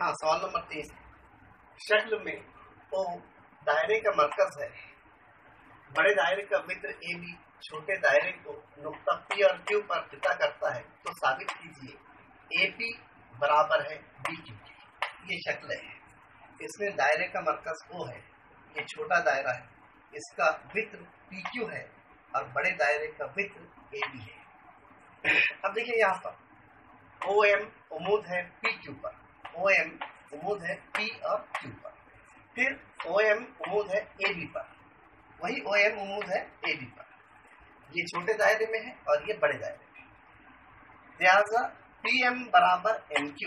हाँ, सवाल नंबर 3 शक्ल में O दायरे का मरकज है। बड़े दायरे का वृत्त AB छोटे दायरे को नुक्ता P और Q पर पिता करता है, तो साबित कीजिए AP बराबर है BQ। ये शक्ल है। इसमें दायरे का मरकज O है, ये छोटा दायरा है, इसका वृत्त PQ है और बड़े दायरे का वृत्त AB है। अब देखिए यहाँ पर OM उम्मीद है PQ पर, OM उम्मीद है P और Q पर, फिर OM उम्मीद है AB पर, वही OM उम्मीद है AB पर। ये छोटे दायरे में है और ये बड़े दायरे में है। लिहाजा PM बराबर MQ,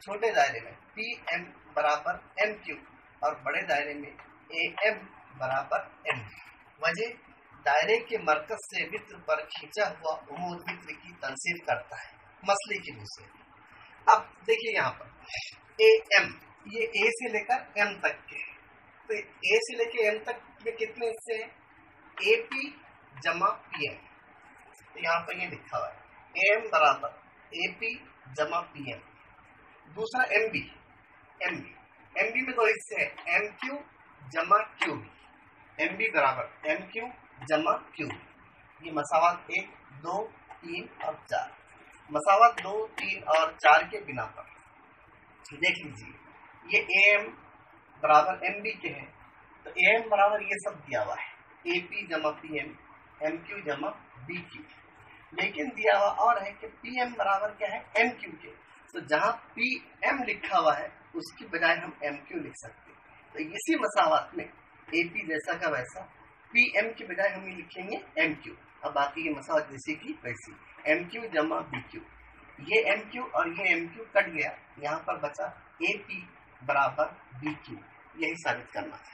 छोटे दायरे में PM बराबर MQ और बड़े दायरे में AM बराबर MQ। वजह दायरे के मरकज से वृत्त पर खींचा हुआ उम्मीद वृत्त की तनसीब करता है मसले की दूसरे। अब देखिए यहाँ पर AM, ये A से लेकर M तक के, तो A से लेकर M तक में कितने हिस्से हैं? AP जमा PM। तो यहाँ पर ये लिखा हुआ है AM बराबर AP जमा PM। दूसरा MB में दो हिस्से हैं, MQ जमा QB। MB बराबर MQ जमा QB। ये मसावत 1, 2, 3 और 4, मसावत 2, 3 और 4 के बिना पर देख लीजिए ये AM बराबर MB के हैं, तो AM बराबर ये सब दिया हुआ है AP जमा PM, MQ जमा BQ। लेकिन दिया हुआ और है कि PM बराबर क्या है MQ के, तो जहां PM लिखा हुआ है उसकी बजाय हम MQ लिख सकते हैं। तो इसी मसावत में AP जैसा का वैसा PM के बजाय हम ये लिखेंगे MQ। अब बाकी ये मसावत जैसी की वैसी MQ जमा BQ। ये MQ और ये MQ कट गया, यहाँ पर बचा AP बराबर BQ। यही साबित करना है।